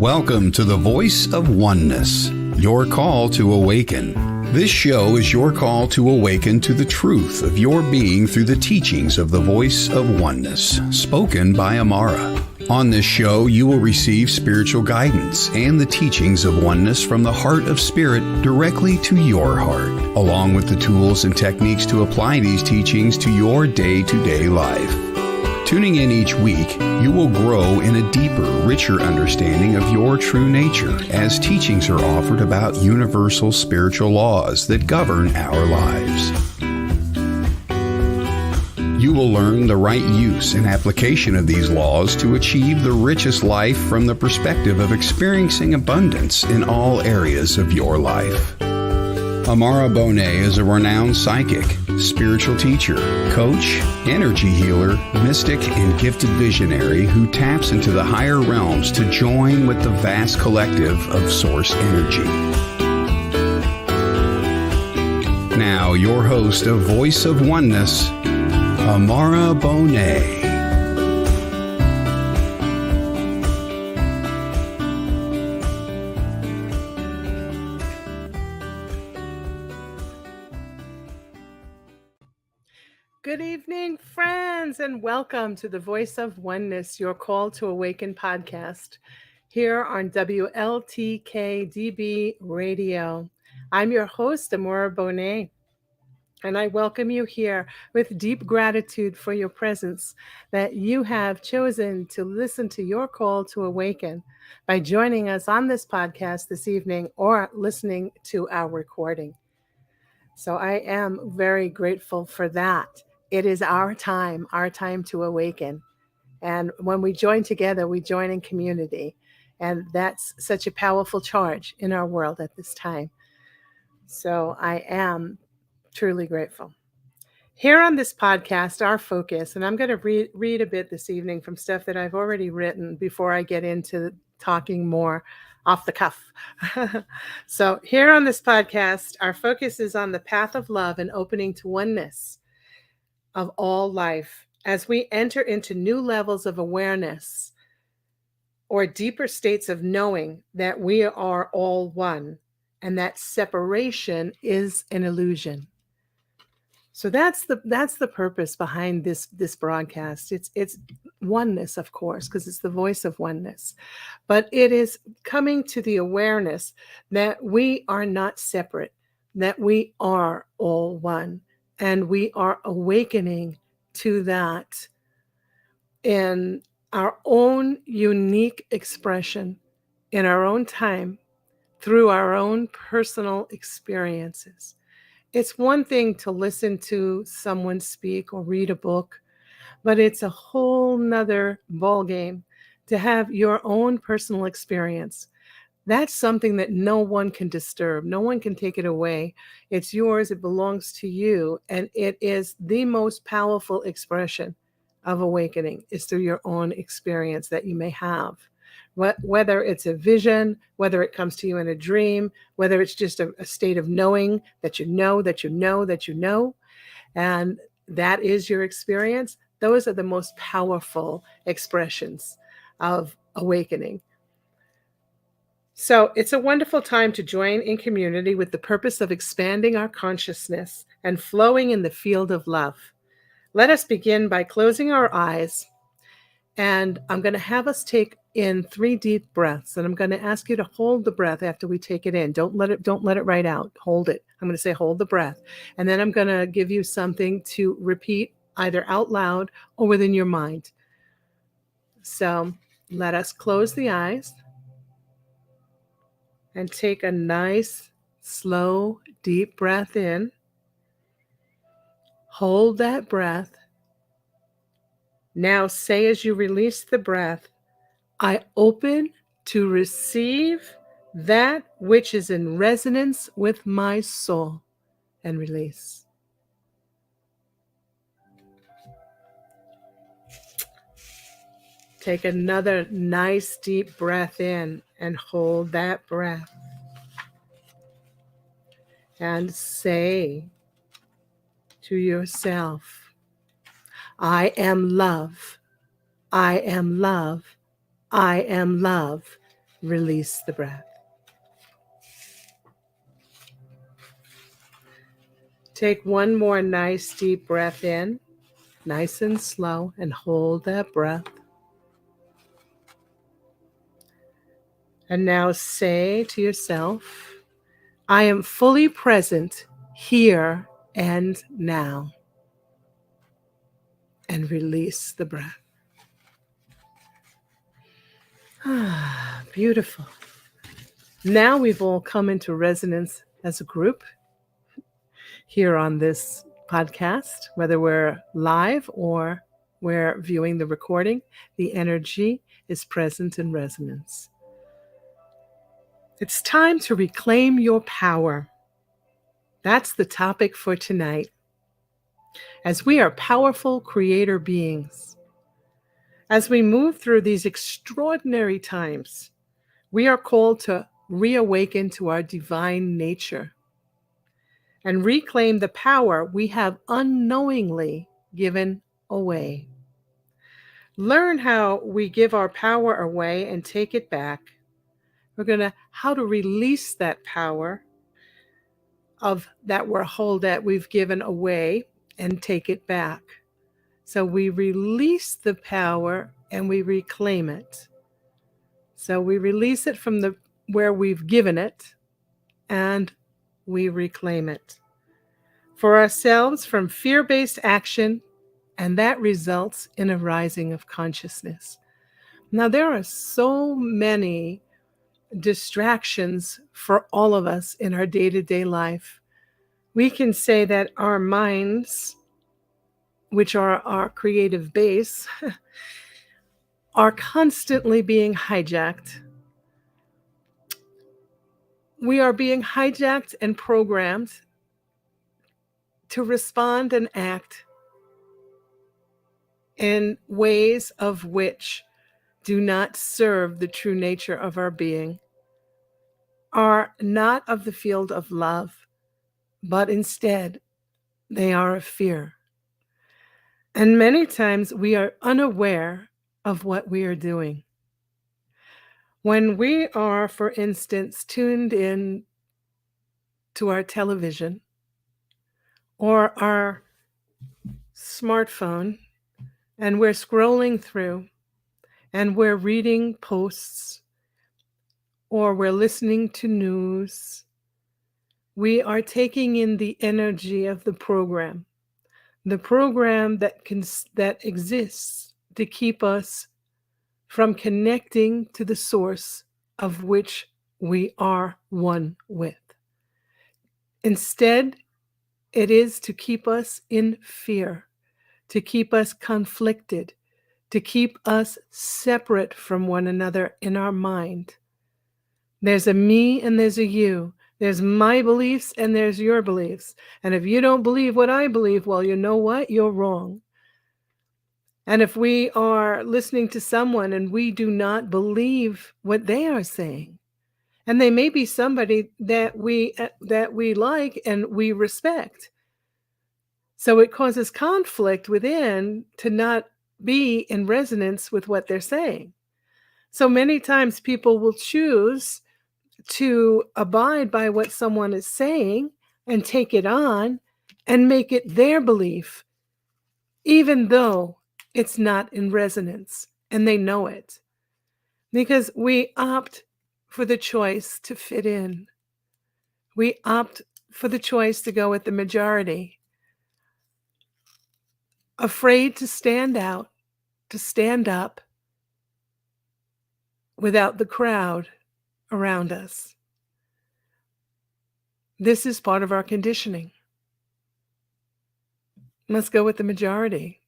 Welcome to the Voice of Oneness, your call to awaken. This show is your call to awaken to the truth of your being through the teachings of the Voice of Oneness, spoken by Amara. On this show, you will receive spiritual guidance and the teachings of oneness from the heart of spirit directly to your heart, along with the tools and techniques to apply these teachings to your day-to-day life. Tuning in each week, you will grow in a deeper, richer understanding of your true nature as teachings are offered about universal spiritual laws that govern our lives. You will learn the right use and application of these laws to achieve the richest life from the perspective of experiencing abundance in all areas of your life. Amara Bonet is a renowned psychic, spiritual teacher, coach, energy healer, mystic, and gifted visionary who taps into the higher realms to join with the vast collective of source energy. Now, your host of Voice of Oneness, Amara Bonet. Good evening, friends, and welcome to the Voice of Oneness, your call to awaken podcast here on WLTK-DB radio. I'm your host, Amara Bonet, and I welcome you here with deep gratitude for your presence, that you have chosen to listen to your call to awaken by joining us on this podcast this evening or listening to our recording. So I am very grateful for that. It is our time to awaken. And when we join together, we join in community. And that's such a powerful charge in our world at this time. So I am truly grateful. Here on this podcast, our focus, and I'm going to read a bit this evening from stuff that I've already written before I get into talking more off the cuff. So here on this podcast, our focus is on the path of love and opening to oneness of all life as we enter into new levels of awareness or deeper states of knowing that we are all one and that separation is an illusion. So that's the purpose behind this broadcast. It's oneness, of course, because it's the voice of oneness. But it is coming to the awareness that we are not separate, that we are all one. And we are awakening to that in our own unique expression, in our own time, through our own personal experiences. It's one thing to listen to someone speak or read a book, but it's a whole nother ballgame to have your own personal experience. That's something that no one can disturb. No one can take it away. It's yours. It belongs to you. And it is the most powerful expression of awakening is through your own experience that you may have. Whether it's a vision, whether it comes to you in a dream, whether it's just a state of knowing that you know, that you know, that you know, and that is your experience. Those are the most powerful expressions of awakening. So it's a wonderful time to join in community with the purpose of expanding our consciousness and flowing in the field of love. Let us begin by closing our eyes, and I'm going to have us take in 3 deep breaths, and I'm going to ask you to hold the breath after we take it in. Don't let it right out. Hold it. I'm going to say hold the breath, and then I'm going to give you something to repeat either out loud or within your mind. So let us close the eyes and take a nice, slow, deep breath in. Hold that breath. Now say as you release the breath, I open to receive that which is in resonance with my soul, and release. Take another nice deep breath in and hold that breath. And say to yourself, I am love. I am love. I am love. release the breath. Take one more nice deep breath in, nice and slow, and hold that breath. And now say to yourself, I am fully present here and now. And release the breath. Ah, beautiful. Now we've all come into resonance as a group here on this podcast, whether we're live or we're viewing the recording. The energy is present in resonance. It's time to reclaim your power. That's the topic for tonight. As we are powerful creator beings, as we move through these extraordinary times, we are called to reawaken to our divine nature and reclaim the power we have unknowingly given away. Learn how we give our power away and take it back. We're going to how to release that power of that we've given away and take it back. So we release the power and we reclaim it. So we release it from where we've given it and we reclaim it. For ourselves from fear-based action, and that results in a rising of consciousness. Now, there are so many distractions for all of us in our day-to-day life. We can say that our minds, which are our creative base, are constantly being hijacked. We are being hijacked and programmed to respond and act in ways of which do not serve the true nature of our being, are not of the field of love, but instead they are of fear. And many times we are unaware of what we are doing. When we are, for instance, tuned in to our television or our smartphone, and we're scrolling through and we're reading posts or we're listening to news, we are taking in the energy of the program that exists to keep us from connecting to the source of which we are one with. Instead, it is to keep us in fear, to keep us conflicted, to keep us separate from one another in our mind. There's a me and there's a you. There's my beliefs and there's your beliefs. And if you don't believe what I believe, well, you know what? You're wrong. And if we are listening to someone and we do not believe what they are saying, and they may be somebody that we like and we respect, so it causes conflict within to not be in resonance with what they're saying. So many times people will choose to abide by what someone is saying and take it on and make it their belief, even though it's not in resonance, and they know it, because we opt for the choice to fit in. We opt for the choice to go with the majority, afraid to stand out, to stand up without the crowd around us. This is part of our conditioning. Let's go with the majority.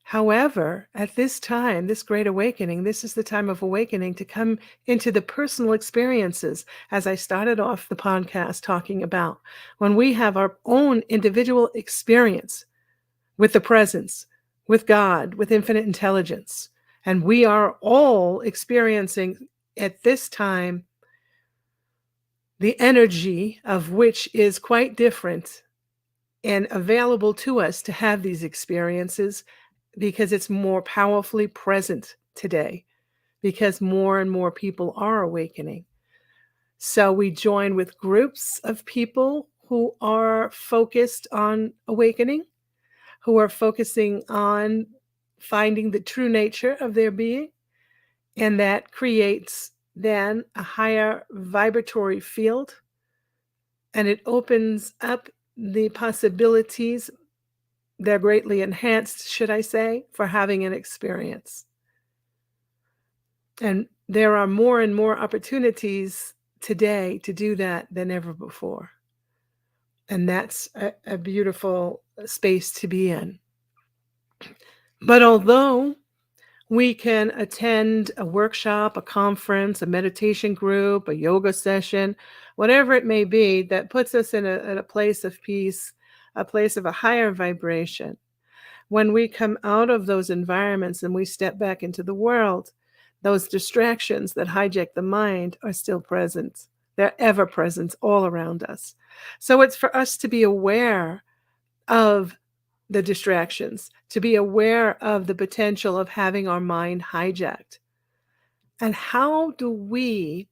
However, at this time, this great awakening, this is the time of awakening to come into the personal experiences, as I started off the podcast talking about, when we have our own individual experience with the presence, with God, with infinite intelligence. And we are all experiencing at this time the energy of which is quite different and available to us to have these experiences, because it's more powerfully present today. because more and more people are awakening. So we join with groups of people who are focused on awakening, who are focusing on finding the true nature of their being. And that creates then a higher vibratory field, and it opens up the possibilities. They're greatly enhanced, should I say, for having an experience. And there are more and more opportunities today to do that than ever before. And that's a beautiful space to be in. But although we can attend a workshop, a conference, a meditation group, a yoga session, whatever it may be that puts us in a place of peace, a place of a higher vibration. When we come out of those environments and we step back into the world, those distractions that hijack the mind are still present. They're ever present all around us. So it's for us to be aware of the distractions, to be aware of the potential of having our mind hijacked. And how do we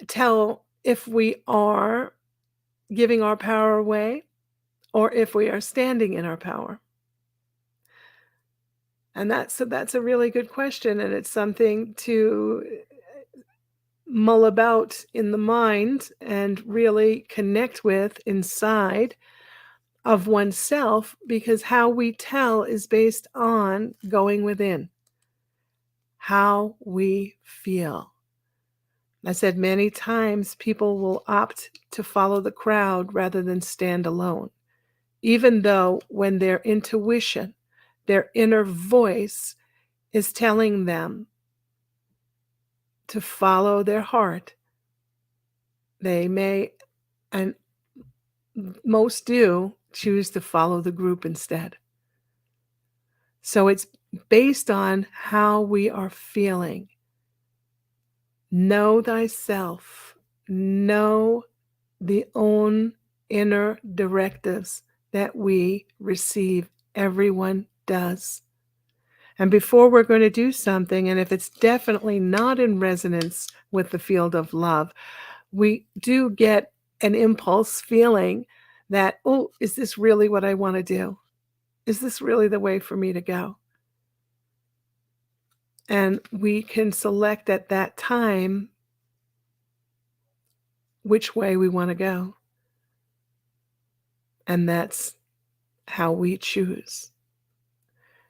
tell if we are giving our power away or if we are standing in our power? And that's a really good question, and it's something to mull about in the mind and really connect with inside of oneself, because how we tell is based on going within, how we feel. I said many times people will opt to follow the crowd rather than stand alone, even though when their intuition, their inner voice is telling them to follow their heart, they may, and most do, choose to follow the group instead. So it's based on how we are feeling. Know thyself. Know the own inner directives that we receive. Everyone does. And before we're going to do something, and if it's definitely not in resonance with the field of love, we do get an impulse feeling that, oh, is this really what I want to do? Is this really the way for me to go? And we can select at that time which way we want to go. And that's how we choose.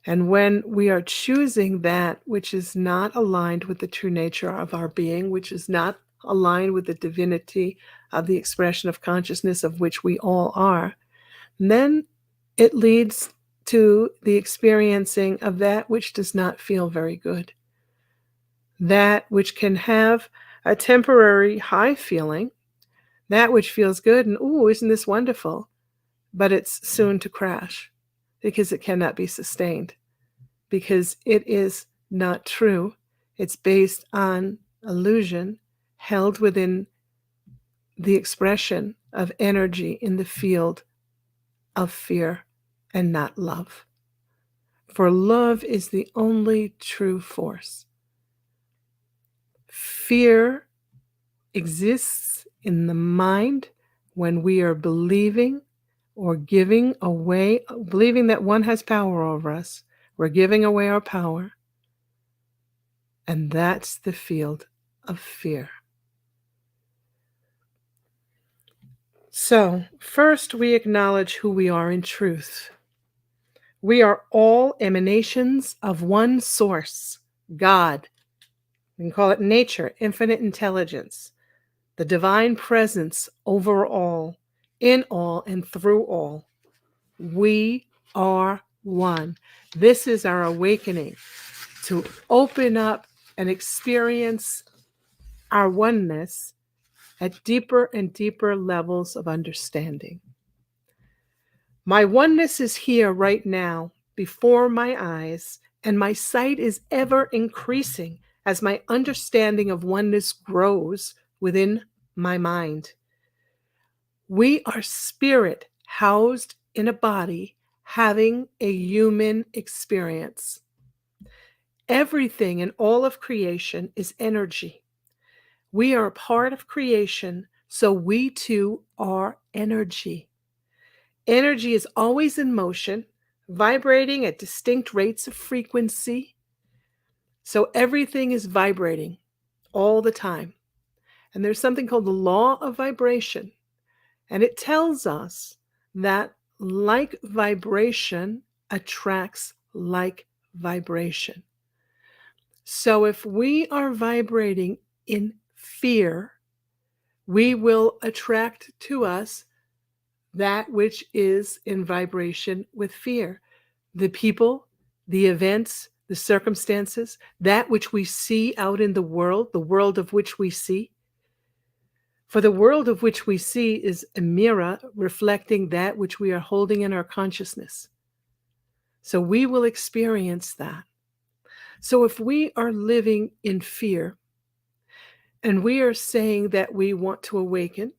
And when we are choosing that which is not aligned with the true nature of our being, which is not aligned with the divinity of the expression of consciousness of which we all are, then it leads to the experiencing of that which does not feel very good. That which can have a temporary high feeling, that which feels good, and ooh, isn't this wonderful? But it's soon to crash because it cannot be sustained, because it is not true. It's based on illusion held within the expression of energy in the field of fear and not love. For love is the only true force. Fear exists in the mind when we are believing or giving away, believing that one has power over us. We're giving away our power. And that's the field of fear. So, first we acknowledge who we are in truth. We are all emanations of one source, God. We can call it nature, infinite intelligence, the divine presence over all, in all, and through all. We are one. This is our awakening, to open up and experience our oneness at deeper and deeper levels of understanding. My oneness is here right now before my eyes, and my sight is ever increasing as my understanding of oneness grows within my mind. We are spirit housed in a body having a human experience. Everything in all of creation is energy. We are a part of creation, so we too are energy. Energy is always in motion, vibrating at distinct rates of frequency. So everything is vibrating all the time. And there's something called the law of vibration. And it tells us that like vibration attracts like vibration. So if we are vibrating in fear, we will attract to us that which is in vibration with fear. The people, the events, the circumstances, that which we see out in the world of which we see. For the world of which we see is a mirror reflecting that which we are holding in our consciousness. So we will experience that. So if we are living in fear and we are saying that we want to awaken,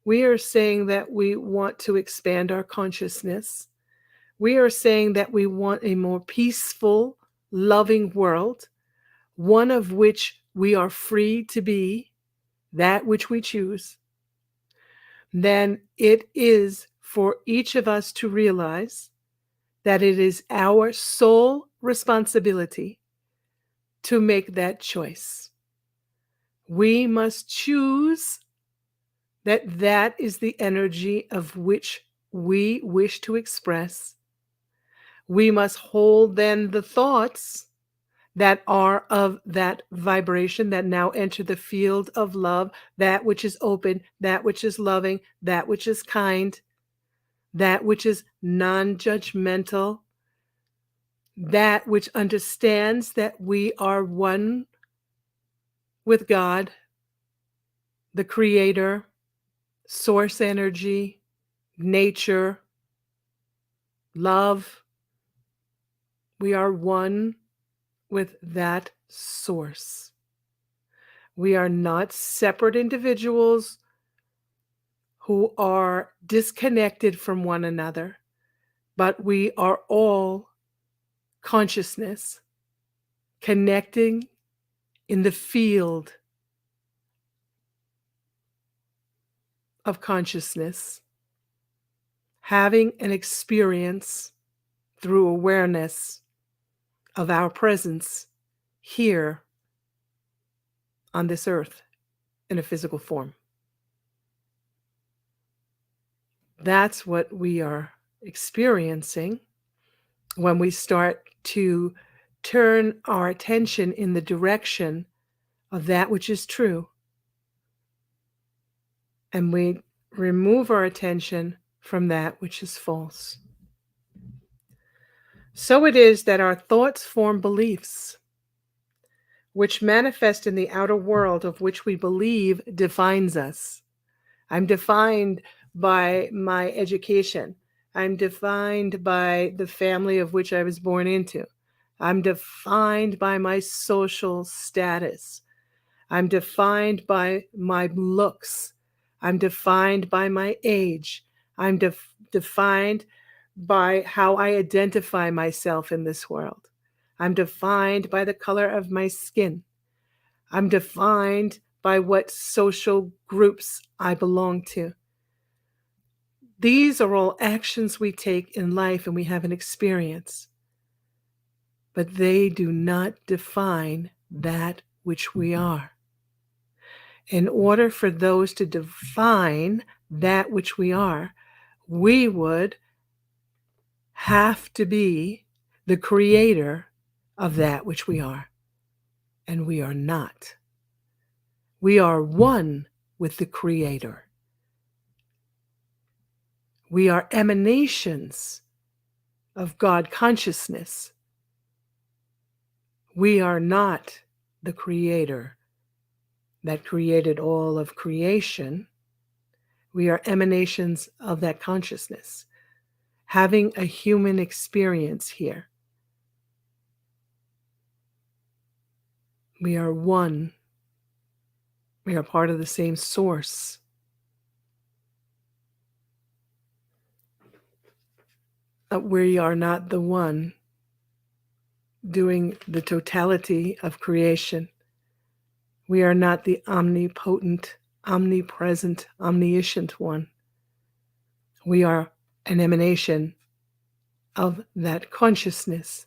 we are saying that we want to expand our consciousness, we are saying that we want a more peaceful, loving world, one of which we are free to be that which we choose, then it is for each of us to realize that it is our sole responsibility to make that choice. We must choose that that is the energy of which we wish to express. We must hold then the thoughts that are of that vibration that now enter the field of love, that which is open, that which is loving, that which is kind, that which is non-judgmental, that which understands that we are one with God, the Creator, source energy, nature, love. We are one with that source. We are not separate individuals who are disconnected from one another, but we are all consciousness connecting in the field of consciousness, having an experience through awareness of our presence here on this earth in a physical form. That's what we are experiencing when we start to turn our attention in the direction of that which is true, and we remove our attention from that which is false. So it is that our thoughts form beliefs, which manifest in the outer world of which we believe defines us. I'm defined by my education. I'm defined by the family of which I was born into. I'm defined by my social status. I'm defined by my looks. I'm defined by my age. I'm defined by how I identify myself in this world. I'm defined by the color of my skin. I'm defined by what social groups I belong to. These are all actions we take in life and we have an experience, but they do not define that which we are. In order for those to define that which we are, we would have to be the creator of that which we are, and we are not. We are one with the Creator. We are emanations of God consciousness. We are not the Creator that created all of creation. We are emanations of that consciousness, having a human experience here. We are one. We are part of the same source. We are not the one doing the totality of creation. We are not the omnipotent, omnipresent, omniscient one. We are an emanation of that consciousness.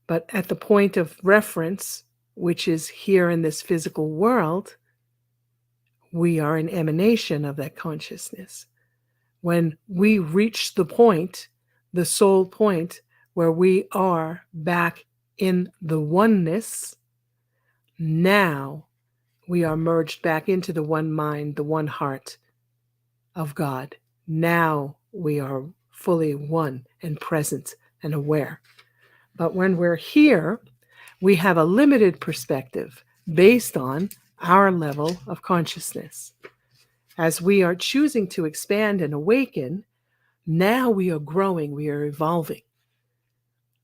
But at the point of reference, which is here in this physical world, we are an emanation of that consciousness. When we reach the point, the soul point, where we are back in the oneness, now we are merged back into the one mind, the one heart of God. Now we are fully one and present and aware. But when we're here, we have a limited perspective based on our level of consciousness. As we are choosing to expand and awaken, now we are growing, we are evolving.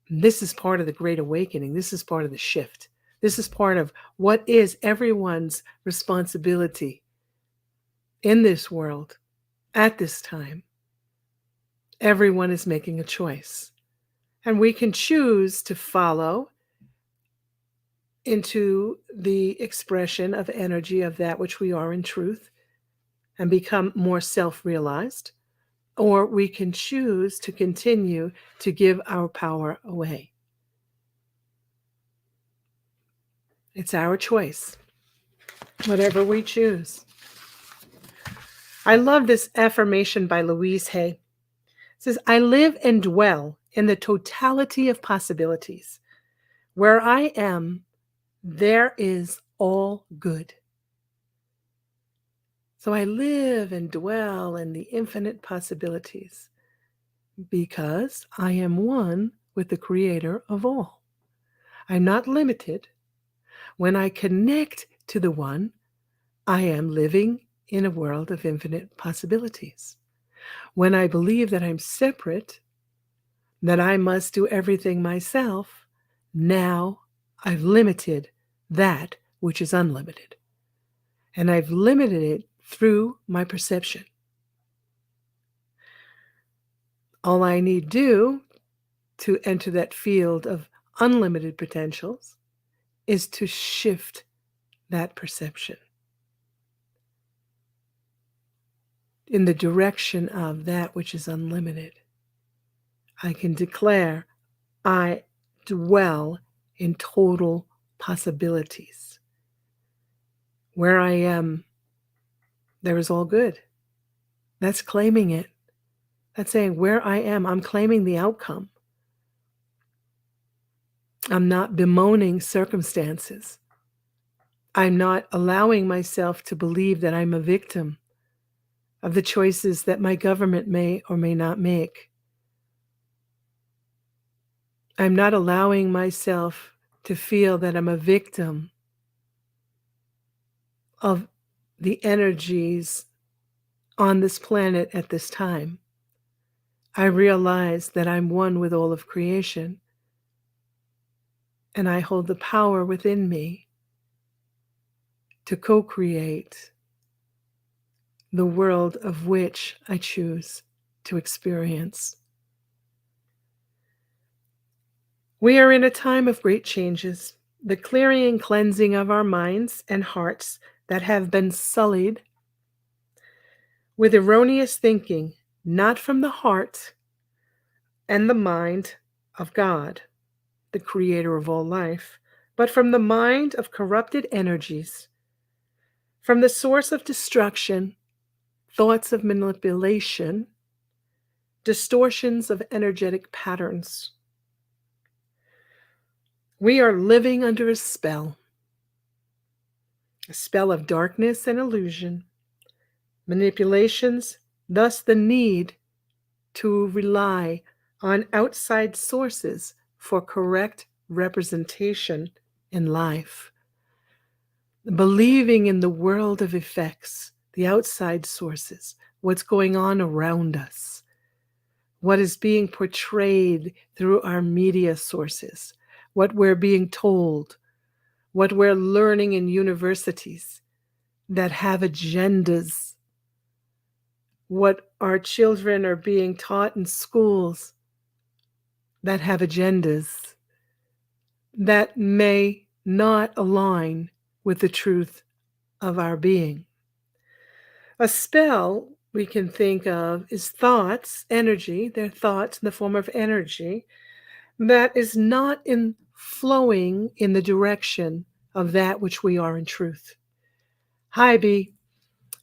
This is part of the Great Awakening. This is part of the shift. This is part of what is everyone's responsibility in this world at this time. Everyone is making a choice. And we can choose to follow into the expression of energy of that which we are in truth and become more self-realized, or we can choose to continue to give our power away. It's our choice, whatever we choose. I love this affirmation by Louise Hay. It says, I live and dwell in the totality of possibilities. Where I am, there is all good. So I live and dwell in the infinite possibilities because I am one with the Creator of all. I'm not limited. When I connect to the One, I am living in a world of infinite possibilities. When I believe that I'm separate, that I must do everything myself, now I've limited that which is unlimited. And I've limited it through my perception. All I need do to enter that field of unlimited potentials is to shift that perception in the direction of that which is unlimited. I can declare I dwell in total possibilities. Where I am, there is all good. That's claiming it. That's saying where I am, I'm claiming the outcome. I'm not bemoaning circumstances. I'm not allowing myself to believe that I'm a victim of the choices that my government may or may not make. I'm not allowing myself to feel that I'm a victim of the energies on this planet at this time. I realize that I'm one with all of creation, and I hold the power within me to co-create the world of which I choose to experience. We are in a time of great changes, the clearing and cleansing of our minds and hearts that have been sullied with erroneous thinking, not from the heart and the mind of God, the creator of all life, but from the mind of corrupted energies, from the source of destruction, thoughts of manipulation, distortions of energetic patterns. We are living under a spell of darkness and illusion, manipulations, thus the need to rely on outside sources for correct representation in life. Believing in the world of effects, the outside sources, what's going on around us, what is being portrayed through our media sources, what we're being told, what we're learning in universities that have agendas, what our children are being taught in schools that have agendas that may not align with the truth of our being. A spell we can think of is thoughts, energy, they're thoughts in the form of energy that is not flowing in the direction of that which we are in truth. Hi, B,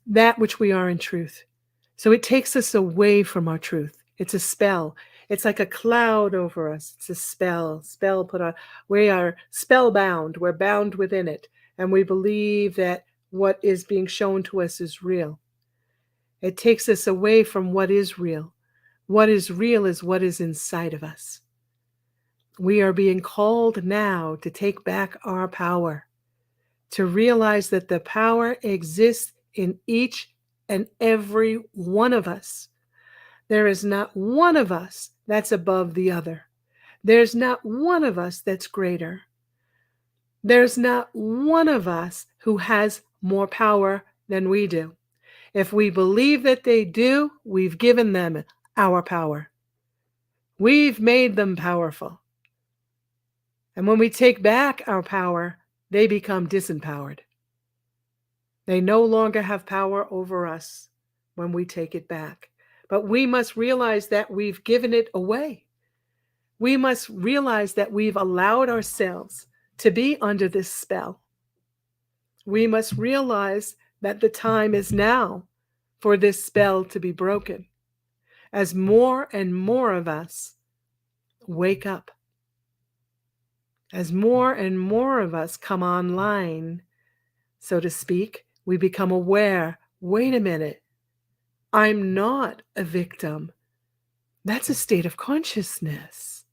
that which we are in truth. So it takes us away from our truth. It's a spell. It's like a cloud over us. It's a spell. Spell put on. We are spellbound. We're bound within it. And we believe that what is being shown to us is real. It takes us away from what is real. What is real is what is inside of us. We are being called now to take back our power, to realize that the power exists in each and every one of us. There is not one of us that's above the other. There's not one of us that's greater. There's not one of us who has more power than we do. If we believe that they do, we've given them our power. We've made them powerful. And when we take back our power, they become disempowered. They no longer have power over us when we take it back. But we must realize that we've given it away. We must realize that we've allowed ourselves to be under this spell. We must realize that the time is now for this spell to be broken. As more and more of us wake up, as more and more of us come online, so to speak, we become aware, wait a minute, I'm not a victim. That's a state of consciousness.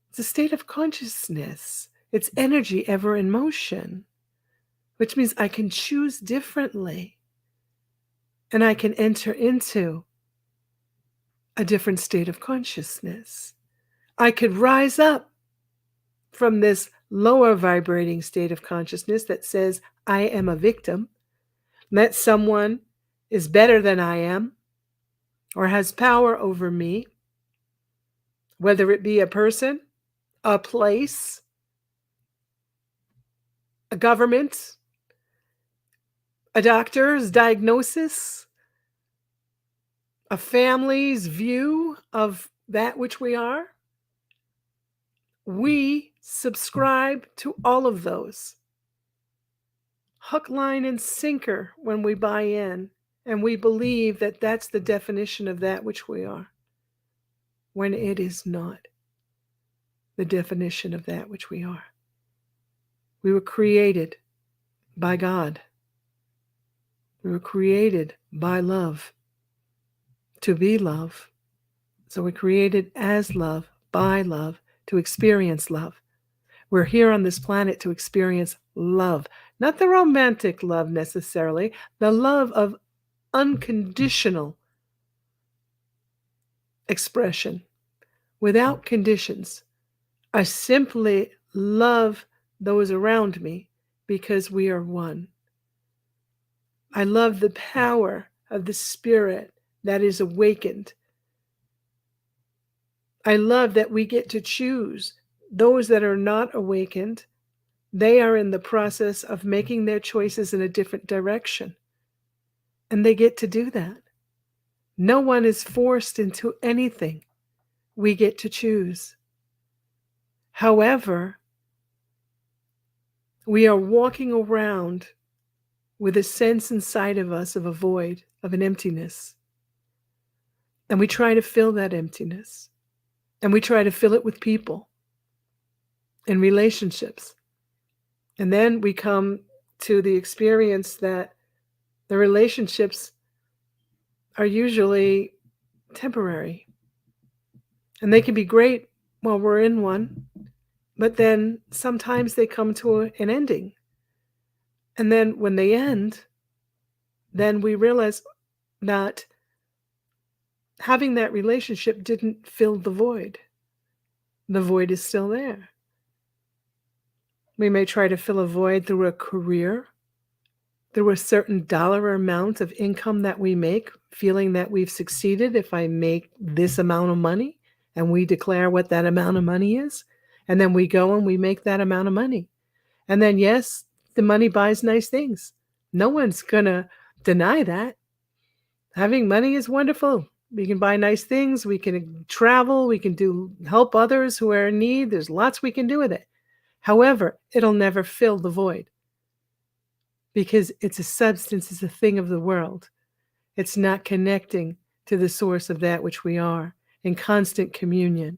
It's a state of consciousness. It's energy ever in motion, which means I can choose differently. And I can enter into a different state of consciousness. I could rise up from this lower vibrating state of consciousness that says I am a victim, that someone is better than I am or has power over me, whether it be a person, a place, a government, a doctor's diagnosis, a family's view of that which we are. We subscribe to all of those. Hook, line, and sinker when we buy in, and we believe that that's the definition of that which we are, when it is not the definition of that which we are. We were created by God. We were created by love, to be love. So we're created as love, by love, to experience love. We're here on this planet to experience love, not the romantic love necessarily, the love of unconditional expression, without conditions. I simply love those around me because we are one. I love the power of the spirit that is awakened. I love that we get to choose. Those that are not awakened, they are in the process of making their choices in a different direction. And they get to do that. No one is forced into anything. We get to choose. However, we are walking around with a sense inside of us of a void, of an emptiness. And we try to fill that emptiness. And we try to fill it with people and relationships. And then we come to the experience that the relationships are usually temporary. And they can be great while we're in one, but then sometimes they come to an ending. And then when they end, then we realize that having that relationship didn't fill the void. The void is still there. We may try to fill a void through a career, through a certain dollar amount of income that we make, feeling that we've succeeded if I make this amount of money and we declare what that amount of money is, and then we go and we make that amount of money. And then, yes, the money buys nice things. No one's going to deny that. Having money is wonderful. We can buy nice things. We can travel. We can help others who are in need. There's lots we can do with it. However, it'll never fill the void because it's a substance, it's a thing of the world. It's not connecting to the source of that which we are in constant communion,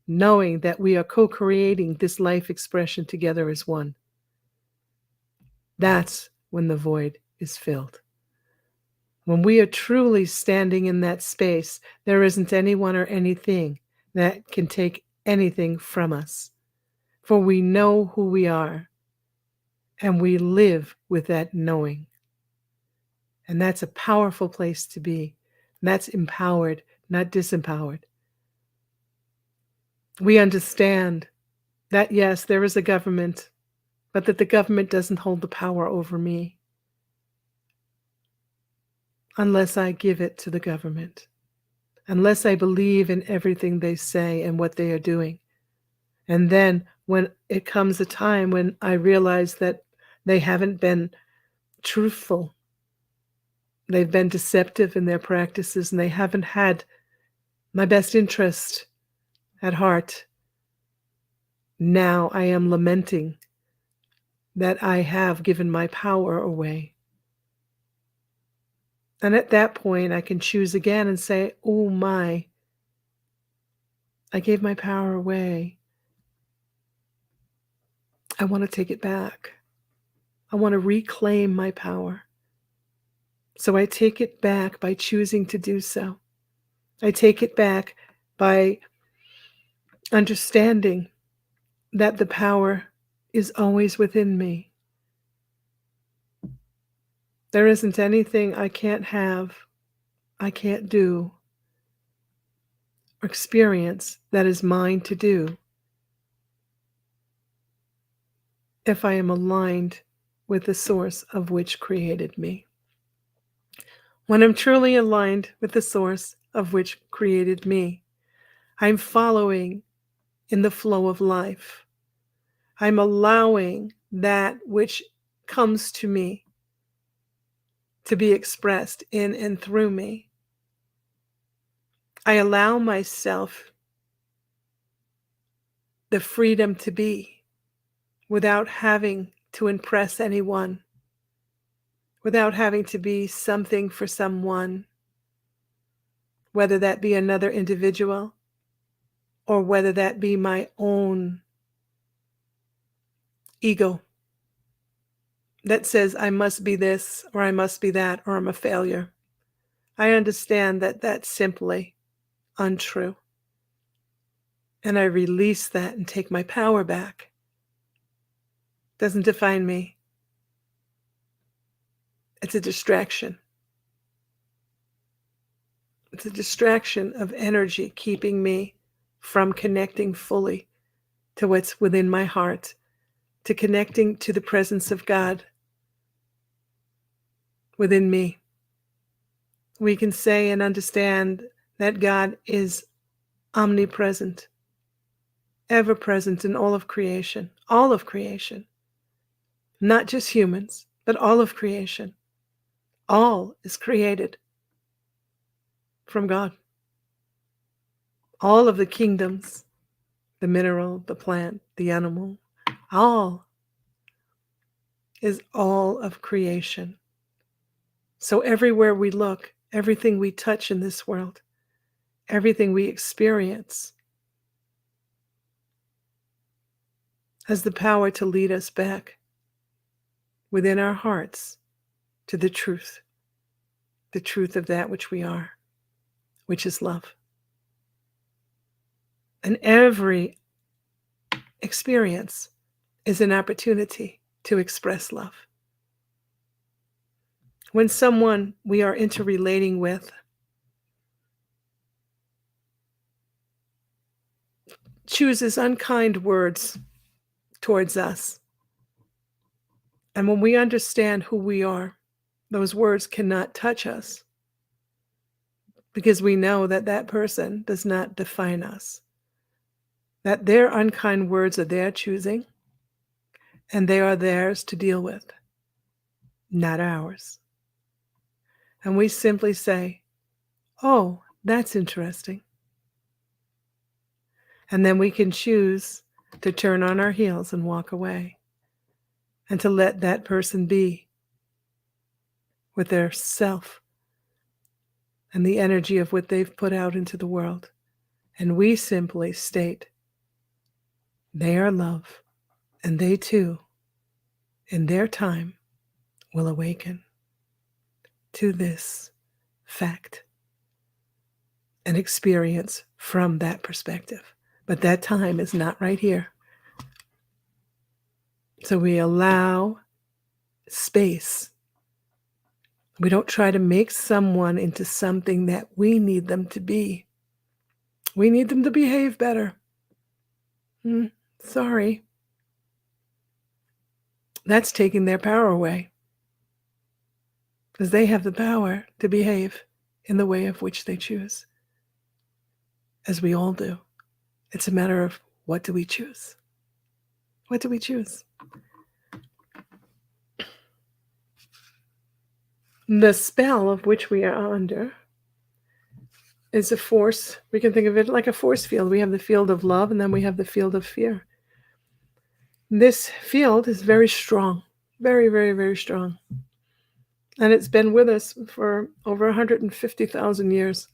knowing that we are co-creating this life expression together as one. That's when the void is filled. When we are truly standing in that space, there isn't anyone or anything that can take anything from us. For we know who we are, and we live with that knowing. And that's a powerful place to be. And that's empowered, not disempowered. We understand that, yes, there is a government, but that the government doesn't hold the power over me unless I give it to the government, unless I believe in everything they say and what they are doing. And then when it comes a time when I realize that they haven't been truthful, they've been deceptive in their practices, and they haven't had my best interest at heart, now I am lamenting that I have given my power away. And at that point, I can choose again and say, oh my, I gave my power away. I want to take it back. I want to reclaim my power. So I take it back by choosing to do so. I take it back by understanding that the power is always within me. There isn't anything I can't have, I can't do, or experience that is mine to do if I am aligned with the source of which created me. When I'm truly aligned with the source of which created me, I'm following in the flow of life. I'm allowing that which comes to me to be expressed in and through me. I allow myself the freedom to be without having to impress anyone, without having to be something for someone, whether that be another individual or whether that be my own ego that says I must be this or I must be that or I'm a failure. I understand that that's simply untrue. And I release that and take my power back. Doesn't define me. It's a distraction. It's a distraction of energy keeping me from connecting fully to what's within my heart, to connecting to the presence of God within me. We can say and understand that God is omnipresent, ever present in all of creation, not just humans, but all of creation. All is created from God. All of the kingdoms, the mineral, the plant, the animal, all is all of creation. So everywhere we look, everything we touch in this world, everything we experience has the power to lead us back within our hearts to the truth of that which we are, which is love. And every experience is an opportunity to express love. When someone we are interrelating with chooses unkind words towards us, and when we understand who we are, those words cannot touch us because we know that that person does not define us. that their unkind words are their choosing, and they are theirs to deal with, not ours. And we simply say, oh, that's interesting. And then we can choose to turn on our heels and walk away, and to let that person be with their self and the energy of what they've put out into the world. And we simply state, they are love, and they too, in their time, will awaken to this fact and experience from that perspective. But that time is not right here. So we allow space. We don't try to make someone into something that we need them to be. We need them to behave better. Sorry. That's taking their power away, because they have the power to behave in the way of which they choose, as we all do. It's a matter of, what do we choose? What do we choose? The spell of which we are under is a force. We can think of it like a force field. We have the field of love, and then we have the field of fear. This field is very strong, very, very, very strong. And it's been with us for over 150,000 years.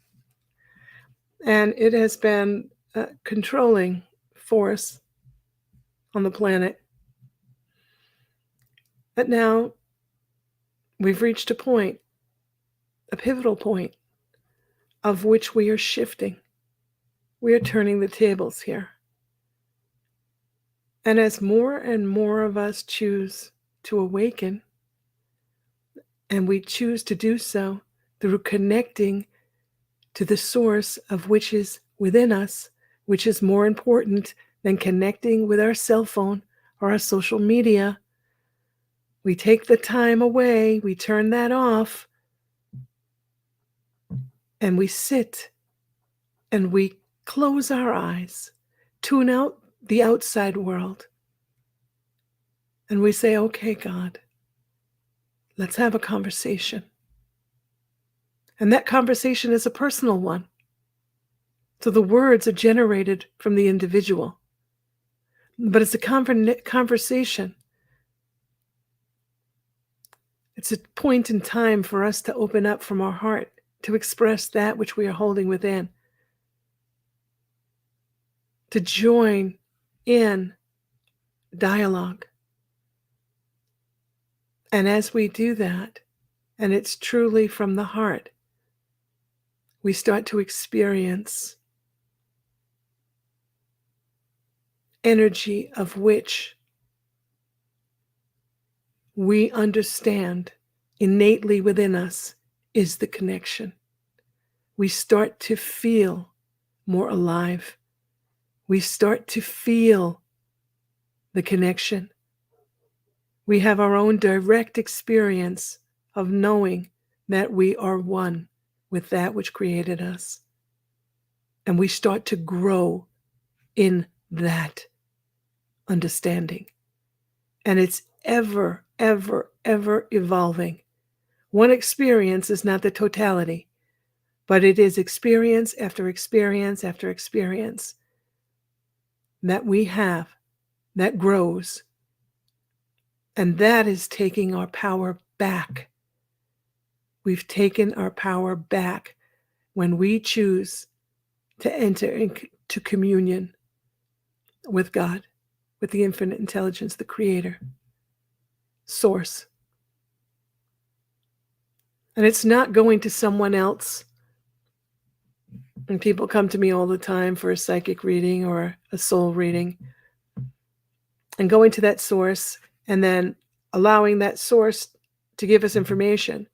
And it has been a controlling force on the planet. But now we've reached a point, a pivotal point, of which we are shifting. We are turning the tables here. And as more and more of us choose to awaken, and we choose to do so through connecting to the source of which is within us, which is more important than connecting with our cell phone or our social media. We take the time away, we turn that off, and we sit and we close our eyes, tune out the outside world, and we say, okay, God, let's have a conversation. And that conversation is a personal one. So the words are generated from the individual. But it's a conversation. It's a point in time for us to open up from our heart, to express that which we are holding within, to join in dialogue. And as we do that, and it's truly from the heart, we start to experience energy of which we understand innately within us is the connection. We start to feel more alive. We start to feel the connection. We have our own direct experience of knowing that we are one with that which created us. And we start to grow in that understanding. And it's ever, ever, ever evolving. One experience is not the totality, but it is experience after experience after experience that we have that grows. And that is taking our power back. We've taken our power back when we choose to enter into communion with God, with the infinite intelligence, the creator, source. And it's not going to someone else. And people come to me all the time for a psychic reading or a soul reading, and going to that source and then allowing that source to give us information.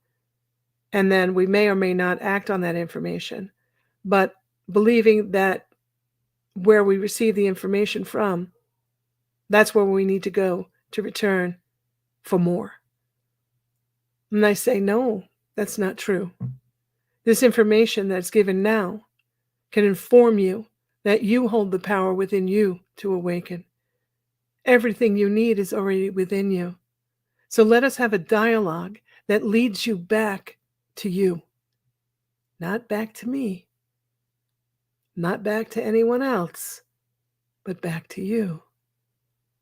And then we may or may not act on that information, but believing that where we receive the information from, that's where we need to go to return for more. And I say, no, that's not true. This information that's given now can inform you that you hold the power within you to awaken. Everything you need is already within you. So let us have a dialogue that leads you back to you. Not back to me, not back to anyone else, but back to you.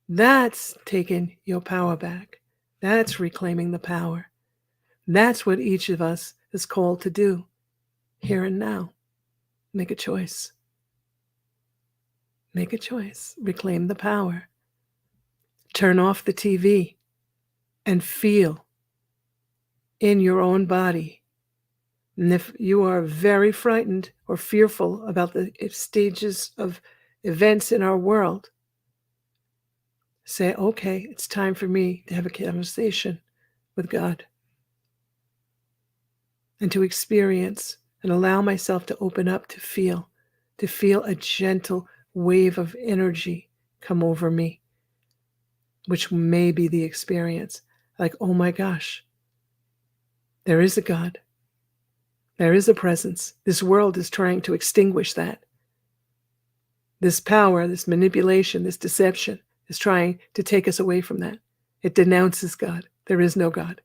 That's taking your power back. That's reclaiming the power. That's what each of us is called to do here and now. Make a choice. Make a choice. Reclaim the power. Turn off the TV and feel in your own body. And if you are very frightened or fearful about the stages of events in our world, say, okay, it's time for me to have a conversation with God and to experience and allow myself to open up to feel a gentle wave of energy come over me, which may be the experience. Like, oh my gosh, there is a God. There is a presence. This world is trying to extinguish that. This power, this manipulation, this deception is trying to take us away from that. It denounces God. There is no God.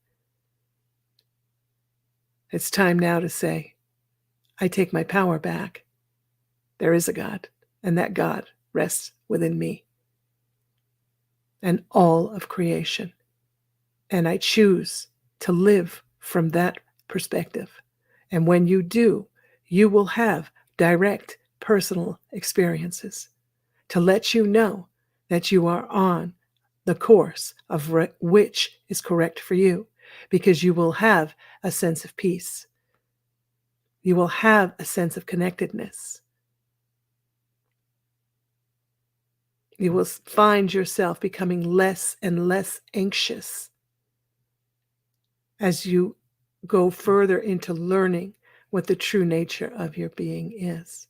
It's time now to say, I take my power back. There is a God, and that God rests within me and all of creation. And I choose to live from that perspective. And when you do, you will have direct personal experiences to let you know that you are on the course of which is correct for you, because you will have a sense of peace. You will have a sense of connectedness. You will find yourself becoming less and less anxious as you go further into learning what the true nature of your being is.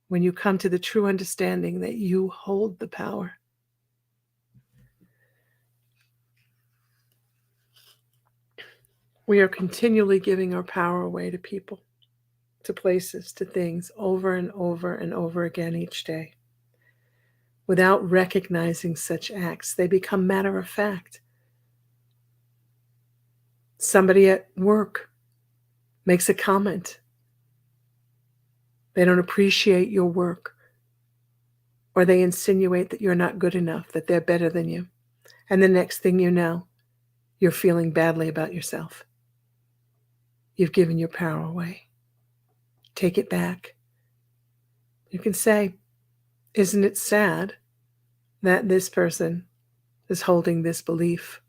When you come to the true understanding that you hold the power. We are continually giving our power away to people, to places, to things, over and over and over again each day. Without recognizing such acts, they become matter of fact. Somebody at work makes a comment. They don't appreciate your work, or they insinuate that you're not good enough, that they're better than you. And the next thing you know, you're feeling badly about yourself. You've given your power away. Take it back. You can say, isn't it sad that this person is holding this belief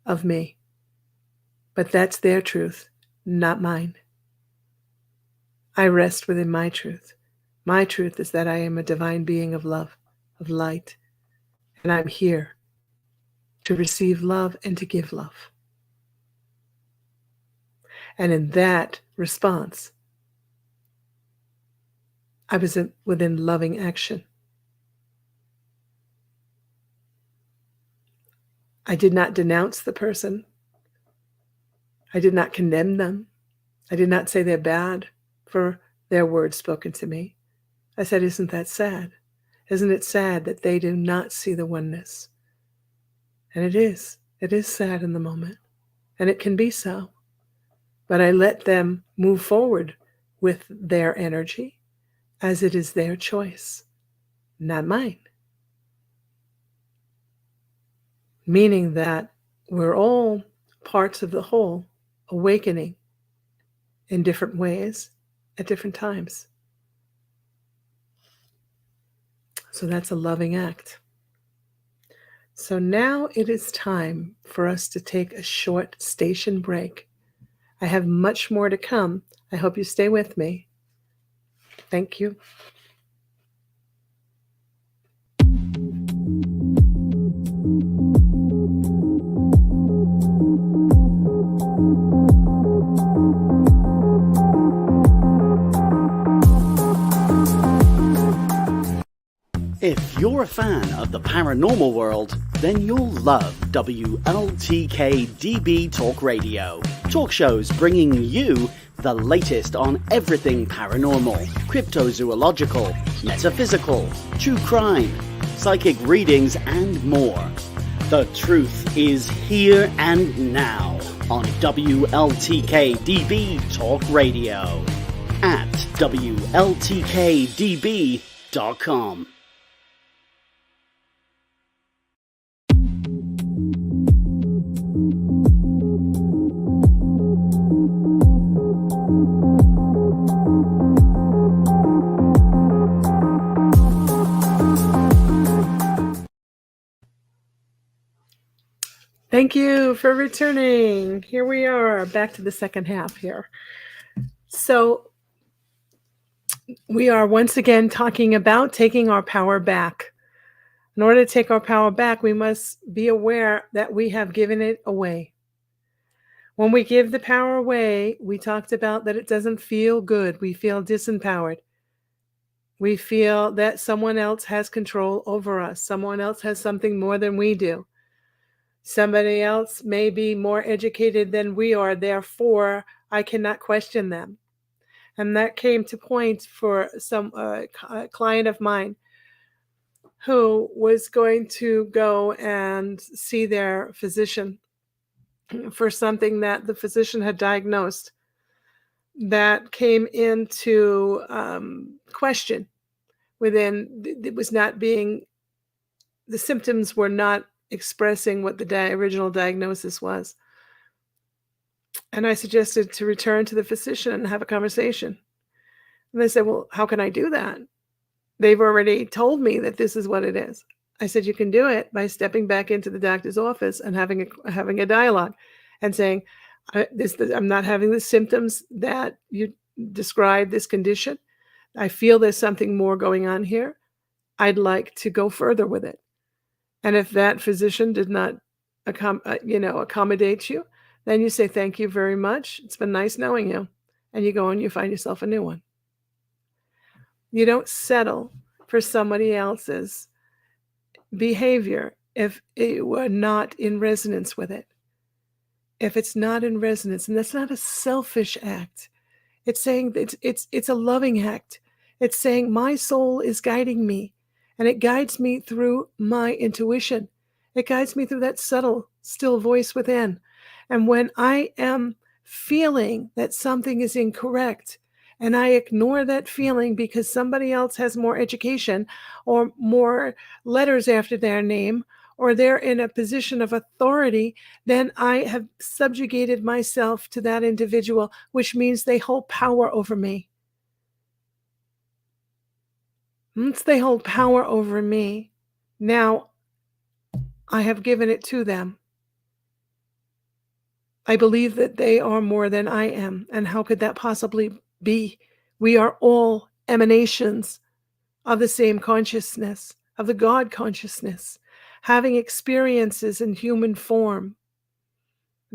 of me? But that's their truth, not mine. I rest within my truth. My truth is that I am a divine being of love, of light, and I'm here to receive love and to give love. And in that response, I was within loving action. I did not denounce the person. I did not condemn them. I did not say they're bad for their words spoken to me. I said, isn't that sad? Isn't it sad that they do not see the oneness? And it is. It is sad in the moment. And it can be so. But I let them move forward with their energy as it is their choice, not mine. Meaning that we're all parts of the whole, awakening in different ways at different times. So that's a loving act. So now it is time for us to take a short station break. I have much more to come. I hope you stay with me. Thank you. If you're a fan of the paranormal world, then you'll love WLTK-DB Talk Radio. Talk shows bringing you The latest on everything paranormal, cryptozoological, metaphysical, true crime, psychic readings, and more. The truth is here and now on WLTK-DB Talk Radio at WLTK-DB.com. Thank you for returning. Here we are, back to the second half here. So we are once again talking about taking our power back. In order to take our power back, we must be aware that we have given it away. When we give the power away, we talked about that it doesn't feel good. We feel disempowered. We feel that someone else has control over us. Someone else has something more than we do. Somebody else may be more educated than we are, therefore I cannot question them. And that came to point for some client of mine who was going to go and see their physician for something that the physician had diagnosed that came into question within, it was not being, the symptoms were not expressing what the original diagnosis was. And I suggested to return to the physician and have a conversation. And they said, well, how can I do that? They've already told me that this is what it is. I said, you can do it by stepping back into the doctor's office and having a dialogue and saying, I'm not having the symptoms that you describe this condition. I feel there's something more going on here. I'd like to go further with it. And if that physician did not accommodate you, then you say, thank you very much. It's been nice knowing you. And you go and you find yourself a new one. You don't settle for somebody else's behavior if it were not in resonance with it. If it's not in resonance, and that's not a selfish act. It's saying it's a loving act. It's saying my soul is guiding me. And it guides me through my intuition. It guides me through that subtle, still voice within. And when I am feeling that something is incorrect, and I ignore that feeling because somebody else has more education or more letters after their name, or they're in a position of authority, then I have subjugated myself to that individual, which means they hold power over me. Once they hold power over me, now I have given it to them. I believe that they are more than I am. And how could that possibly be? We are all emanations of the same consciousness, of the God consciousness, having experiences in human form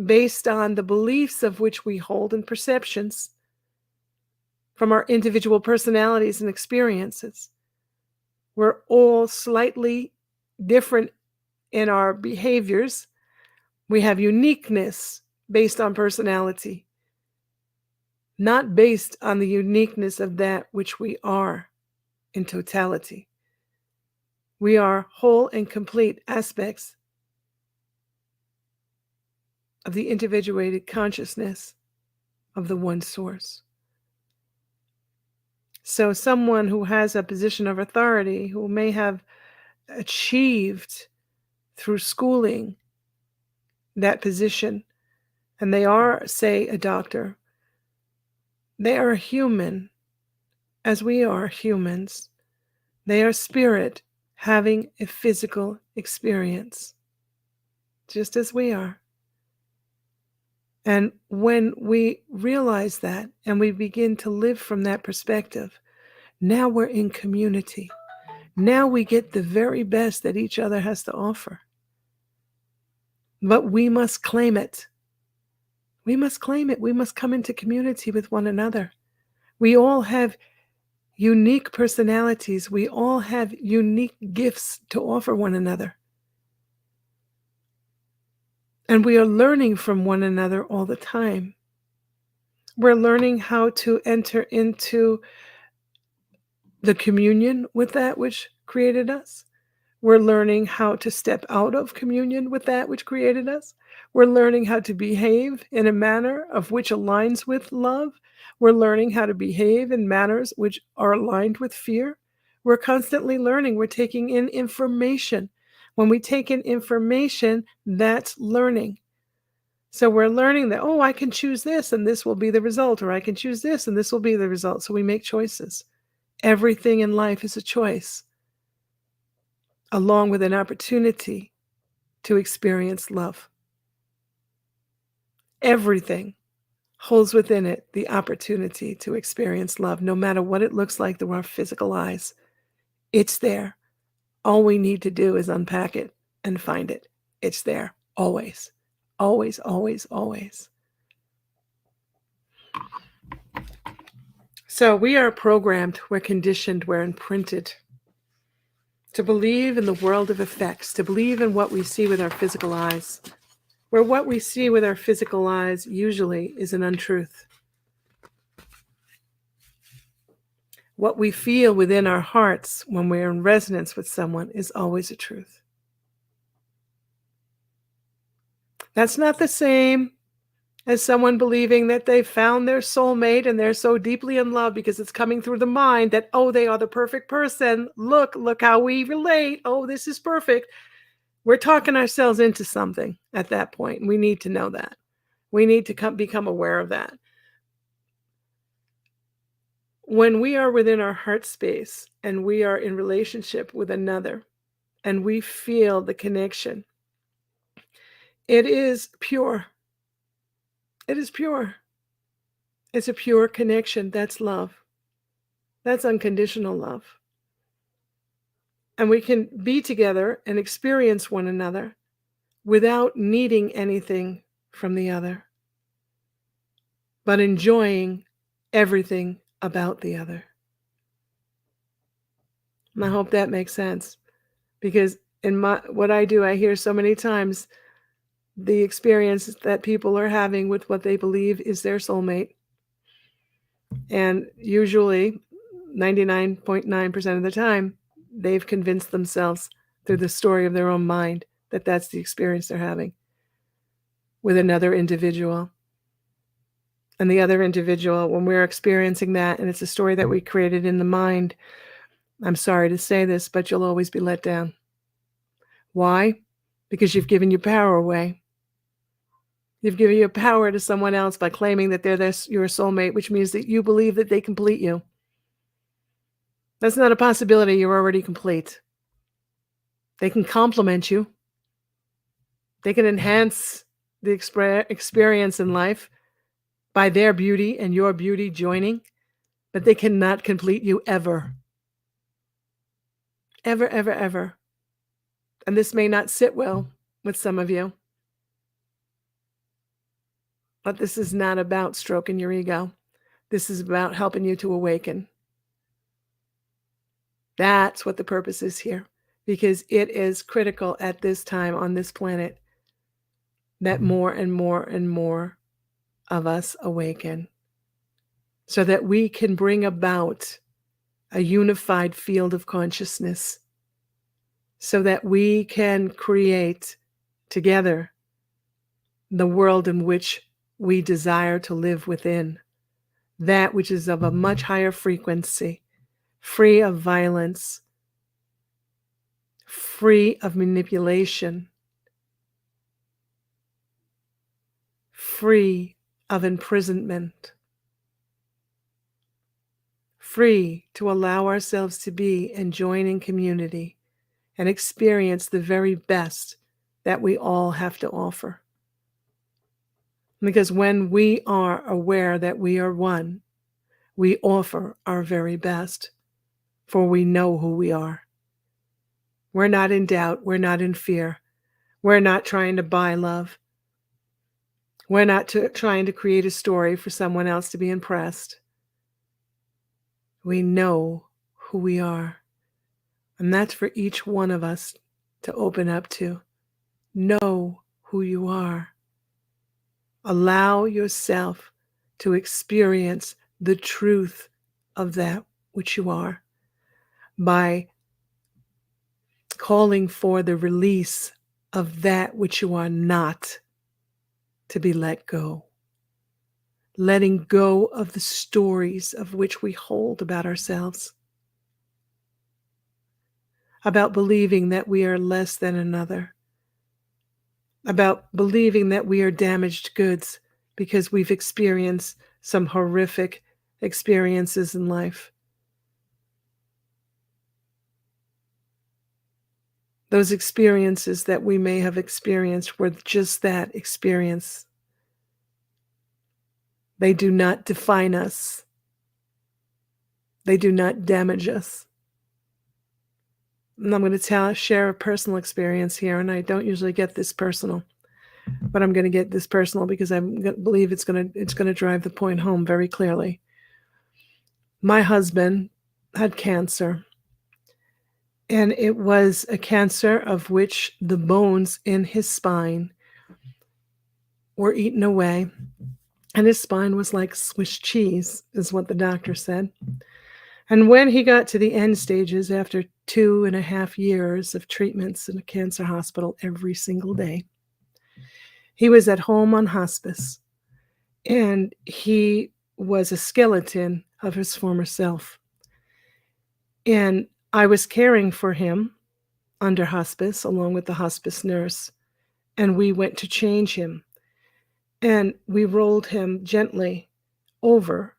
based on the beliefs of which we hold and perceptions from our individual personalities and experiences. We're all slightly different in our behaviors. We have uniqueness based on personality, not based on the uniqueness of that which we are in totality. We are whole and complete aspects of the individuated consciousness of the one source. So someone who has a position of authority, who may have achieved through schooling that position, and they are, say, a doctor, they are human as we are humans. They are spirit having a physical experience, just as we are. And when we realize that and we begin to live from that perspective, now we're in community. Now we get the very best that each other has to offer. But we must claim it. We must claim it. We must come into community with one another. We all have unique personalities. We all have unique gifts to offer one another. And we are learning from one another all the time. We're learning how to enter into the communion with that which created us. We're learning how to step out of communion with that which created us. We're learning how to behave in a manner of which aligns with love. We're learning how to behave in manners which are aligned with fear. We're constantly learning. We're taking in information. When we take in information, that's learning. So we're learning that, oh, I can choose this and this will be the result, or I can choose this and this will be the result. So we make choices. Everything in life is a choice, along with an opportunity to experience love. Everything holds within it the opportunity to experience love, no matter what it looks like through our physical eyes. It's there. All we need to do is unpack it and find it. It's there, always, always, always, always. So we are programmed, we're conditioned, we're imprinted to believe in the world of effects, to believe in what we see with our physical eyes, where what we see with our physical eyes usually is an untruth. What we feel within our hearts when we're in resonance with someone is always a truth. That's not the same as someone believing that they found their soulmate and they're so deeply in love because it's coming through the mind that, oh, they are the perfect person. Look how we relate. Oh, this is perfect. We're talking ourselves into something at that point. We need to know that. We need to become aware of that. When we are within our heart space and we are in relationship with another and we feel the connection, it is pure. It is pure. It's a pure connection. That's love. That's unconditional love. And we can be together and experience one another without needing anything from the other, but enjoying everything about the other. And I hope that makes sense, because in what I do, I hear so many times the experience that people are having with what they believe is their soulmate. And usually 99.9% of the time, they've convinced themselves through the story of their own mind that that's the experience they're having with another individual. And the other individual, when we're experiencing that, and it's a story that we created in the mind, I'm sorry to say this, but you'll always be let down. Why? Because you've given your power away. You've given your power to someone else by claiming that they're your soulmate, which means that you believe that they complete you. That's not a possibility. You're already complete. They can complement you. They can enhance the experience in life by their beauty and your beauty joining, but they cannot complete you ever. Ever, ever, ever. And this may not sit well with some of you, but this is not about stroking your ego. This is about helping you to awaken. That's what the purpose is here, because it is critical at this time on this planet that more and more and more of us awaken, so that we can bring about a unified field of consciousness, so that we can create together the world in which we desire to live within, that which is of a much higher frequency, free of violence, free of manipulation, free of imprisonment, free to allow ourselves to be and join in community and experience the very best that we all have to offer. Because when we are aware that we are one, we offer our very best, for we know who we are. We're not in doubt. We're not in fear. We're not trying to buy love. We're not trying to create a story for someone else to be impressed. We know who we are. And that's for each one of us to open up to. Know who you are. Allow yourself to experience the truth of that which you are by calling for the release of that which you are not to be let go. Letting go of the stories of which we hold about ourselves, about believing that we are less than another, about believing that we are damaged goods because we've experienced some horrific experiences in life. Those experiences that we may have experienced were just that experience. They do not define us. They do not damage us. And I'm going to share a personal experience here, and I don't usually get this personal, but I'm going to get this personal because I believe it's going to drive the point home very clearly. My husband had cancer, and it was a cancer of which the bones in his spine were eaten away, and his spine was like Swiss cheese, is what the doctor said. And when he got to the end stages, after 2.5 years of treatments in a cancer hospital every single day, he was at home on hospice, and he was a skeleton of his former self. And I was caring for him under hospice, along with the hospice nurse, and we went to change him. And we rolled him gently over.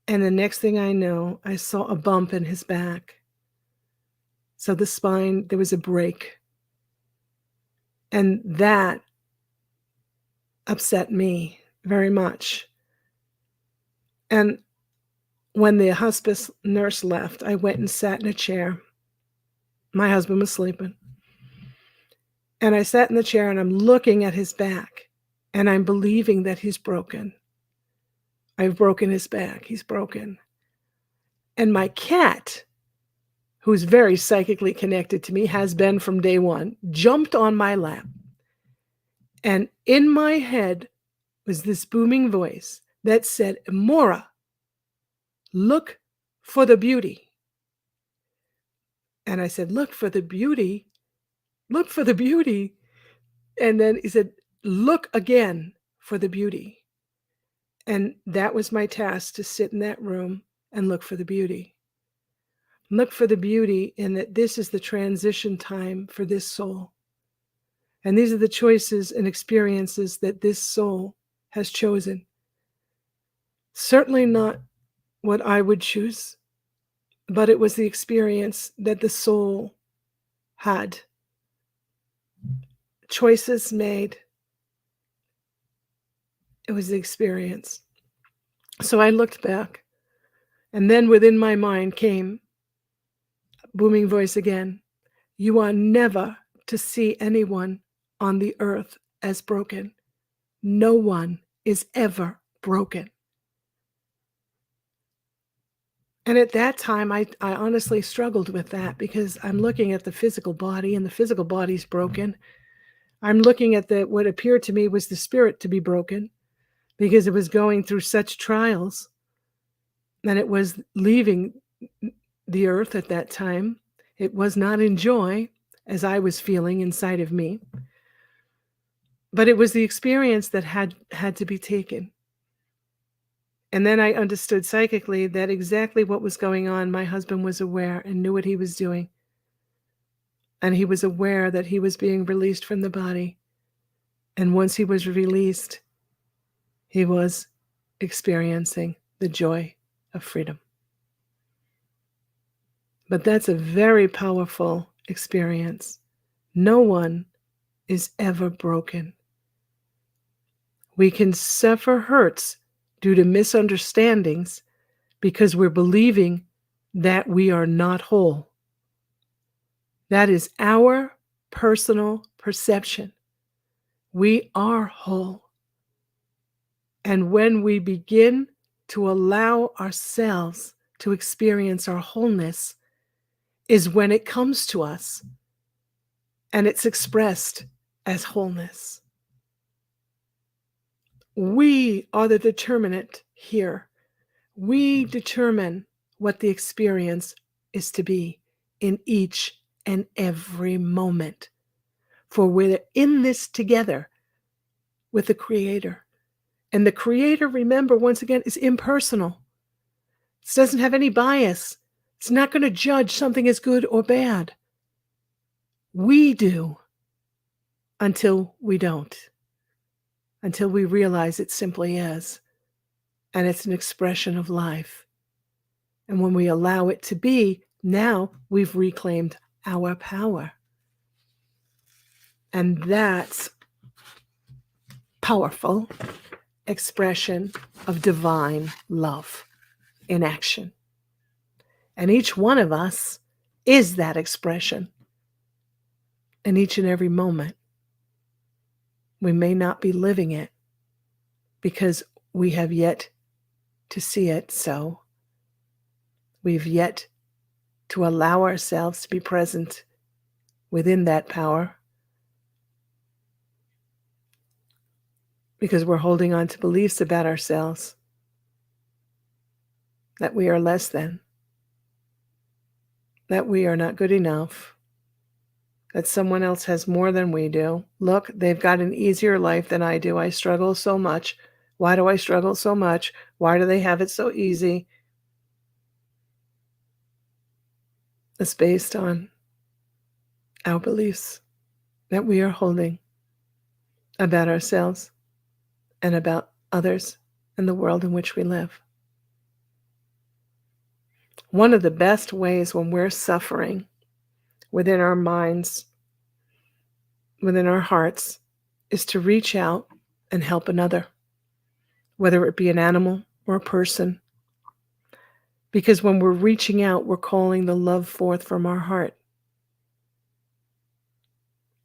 And the next thing I know, I saw a bump in his back. So the spine, there was a break. And that upset me very much. And when the hospice nurse left, I went and sat in a chair. My husband was sleeping. And I sat in the chair and I'm looking at his back. And I'm believing that he's broken. I've broken his back. He's broken. And my cat, who's very psychically connected to me, has been from day one, jumped on my lap. And in my head was this booming voice that said, Mora, look for the beauty. And I said, look for the beauty? Look for the beauty. And then he said, look again for the beauty. And that was my task, to sit in that room and look for the beauty. Look for the beauty in that this is the transition time for this soul. And these are the choices and experiences that this soul has chosen. Certainly not what I would choose, but it was the experience that the soul had. Choices made. It was the experience. So I looked back, and then within my mind came a booming voice again. You are never to see anyone on the earth as broken. No one is ever broken. And at that time, I honestly struggled with that, because I'm looking at the physical body, and the physical body's broken. I'm looking at what appeared to me was the spirit to be broken, because it was going through such trials, and it was leaving the earth at that time. It was not in joy, as I was feeling inside of me, but it was the experience that had to be taken. And then I understood psychically that exactly what was going on, my husband was aware and knew what he was doing. And he was aware that he was being released from the body. And once he was released, he was experiencing the joy of freedom. But that's a very powerful experience. No one is ever broken. We can suffer hurts due to misunderstandings because we're believing that we are not whole. That is our personal perception. We are whole. And when we begin to allow ourselves to experience our wholeness is when it comes to us and it's expressed as wholeness. We are the determinant here. We determine what the experience is to be in each and every moment. For we're in this together with the Creator. And the Creator, remember, once again, is impersonal. It doesn't have any bias. It's not going to judge something as good or bad. We do until we don't. Until we realize it simply is. And it's an expression of life. And when we allow it to be, now we've reclaimed our power. And that's powerful expression of divine love in action. And each one of us is that expression in each and every moment. We may not be living it because we have yet to see it so. We've yet to allow ourselves to be present within that power because we're holding on to beliefs about ourselves that we are less than, that we are not good enough, that someone else has more than we do. Look, they've got an easier life than I do. I struggle so much. Why do I struggle so much? Why do they have it so easy? It's based on our beliefs that we are holding about ourselves and about others and the world in which we live. One of the best ways when we're suffering within our minds, within our hearts, is to reach out and help another, whether it be an animal or a person. Because when we're reaching out, we're calling the love forth from our heart.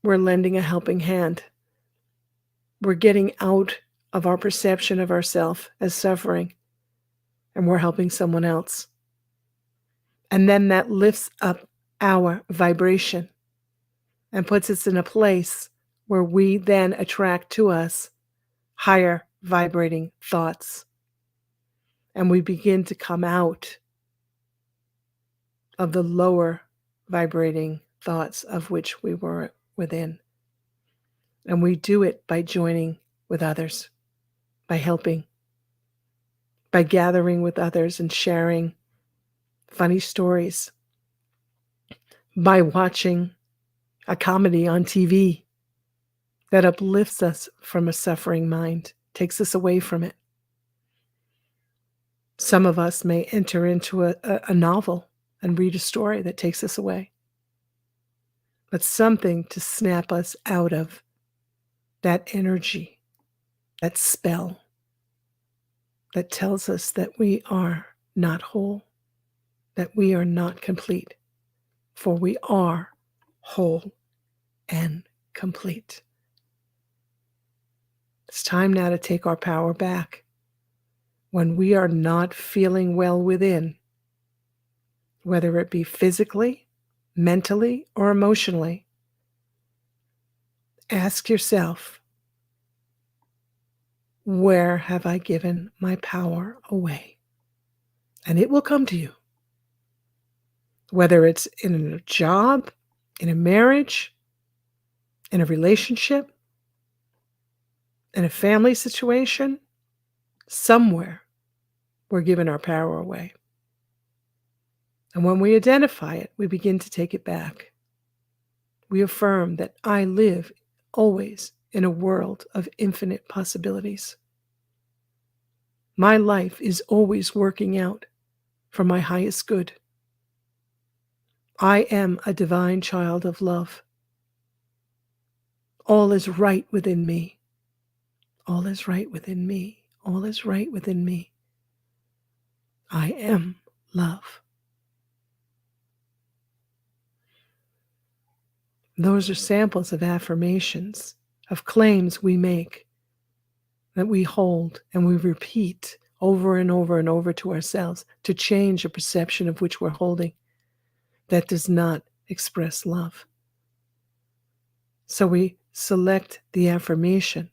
We're lending a helping hand. We're getting out of our perception of ourselves as suffering, and we're helping someone else. And then that lifts up our vibration and puts us in a place where we then attract to us higher vibrating thoughts. And we begin to come out of the lower vibrating thoughts of which we were within. And we do it by joining with others, by helping, by gathering with others and sharing funny stories, by watching a comedy on TV that uplifts us from a suffering mind, takes us away from it. Some of us may enter into a novel and read a story that takes us away. But something to snap us out of that energy, that spell that tells us that we are not whole, that we are not complete, for we are whole and complete. It's time now to take our power back. When we are not feeling well within, whether it be physically, mentally, or emotionally, ask yourself, where have I given my power away? And it will come to you. Whether it's in a job, in a marriage, in a relationship, in a family situation, somewhere we're giving our power away. And when we identify it, we begin to take it back. We affirm that I live always in a world of infinite possibilities. My life is always working out for my highest good. I am a divine child of love. All is right within me. All is right within me. All is right within me. I am love. Those are samples of affirmations, of claims we make, that we hold and we repeat over and over and over to ourselves to change a perception of which we're holding that does not express love. So we select the affirmation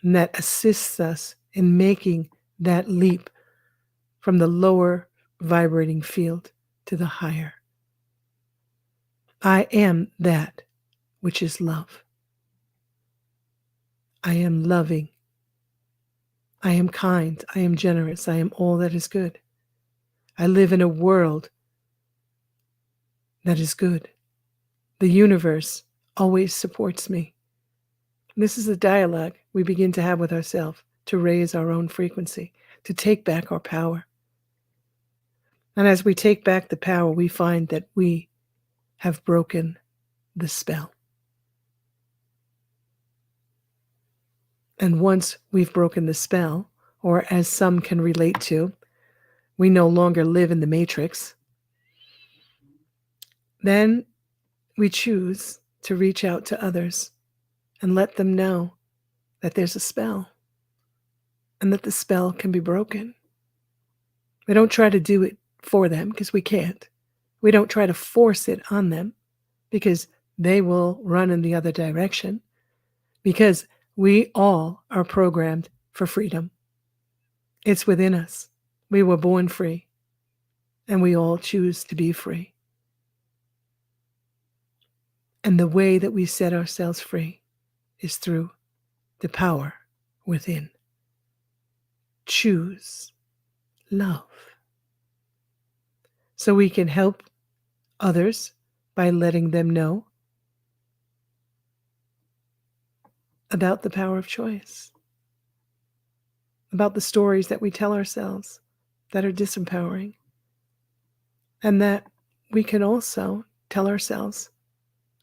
and that assists us in making that leap from the lower vibrating field to the higher. I am that which is love. I am loving. I am kind. I am generous. I am all that is good. I live in a world that is good. The universe always supports me. This is a dialogue we begin to have with ourselves to raise our own frequency, to take back our power. And as we take back the power, we find that we have broken the spell. And once we've broken the spell, or as some can relate to, we no longer live in the matrix, then we choose to reach out to others and let them know that there's a spell and that the spell can be broken. We don't try to do it for them because we can't. We don't try to force it on them because they will run in the other direction, because we all are programmed for freedom. It's within us. We were born free, and we all choose to be free. And the way that we set ourselves free is through the power within. Choose love. So we can help others by letting them know about the power of choice, about the stories that we tell ourselves that are disempowering, and that we can also tell ourselves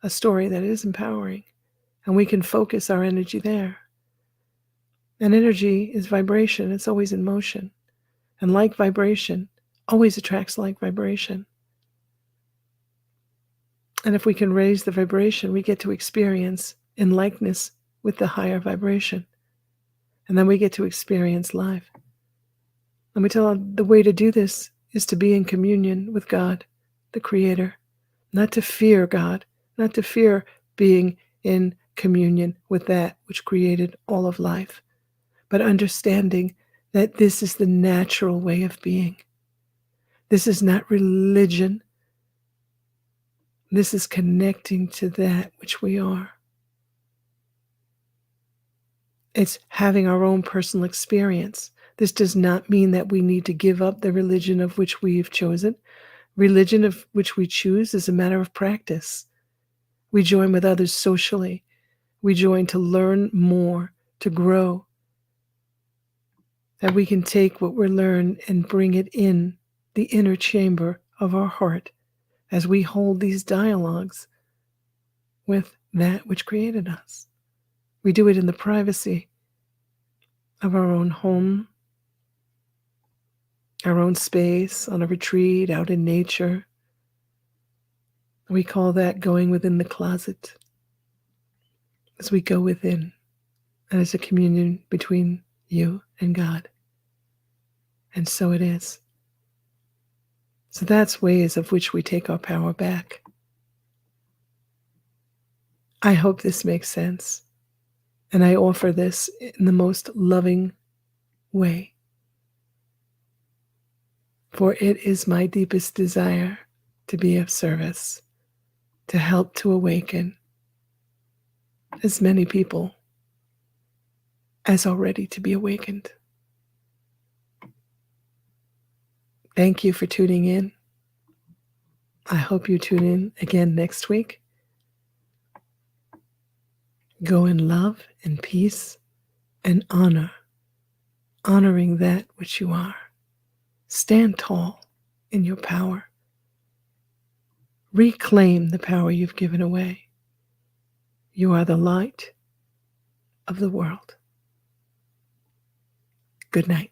a story that is empowering, and we can focus our energy there. And energy is vibration. It's always in motion. And like vibration always attracts like vibration. And if we can raise the vibration, we get to experience in likeness with the higher vibration. And then we get to experience life. And we tell the way to do this is to be in communion with God, the Creator, not to fear God, not to fear being in communion with that which created all of life, but understanding that this is the natural way of being. This is not religion. This is connecting to that which we are. It's having our own personal experience. This does not mean that we need to give up the religion of which we've chosen. Religion of which we choose is a matter of practice. We join with others socially. We join to learn more, to grow. That we can take what we learn and bring it in the inner chamber of our heart as we hold these dialogues with that which created us. We do it in the privacy of our own home, our own space, on a retreat, out in nature. We call that going within the closet. As we go within, and it's a communion between you and God. And so it is. So that's ways of which we take our power back. I hope this makes sense. And I offer this in the most loving way. For it is my deepest desire to be of service, to help to awaken as many people as are ready to be awakened. Thank you for tuning in. I hope you tune in again next week. Go in love and peace and honor, honoring that which you are. Stand tall in your power. Reclaim the power you've given away. You are the light of the world. Good night.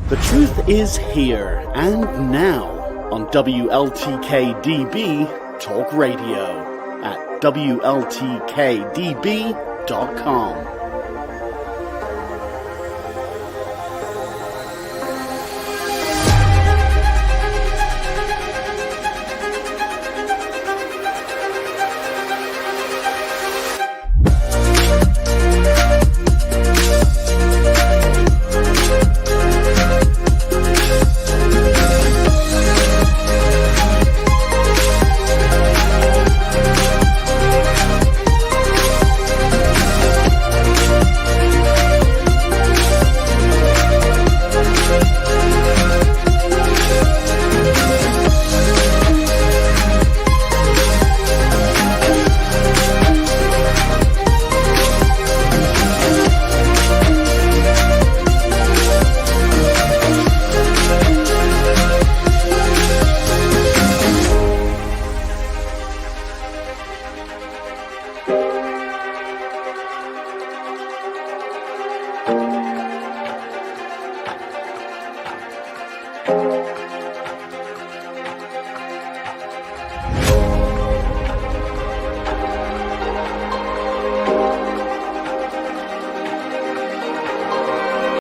The truth is here and now on WLTK-DB Talk Radio at WLTK-DB.com.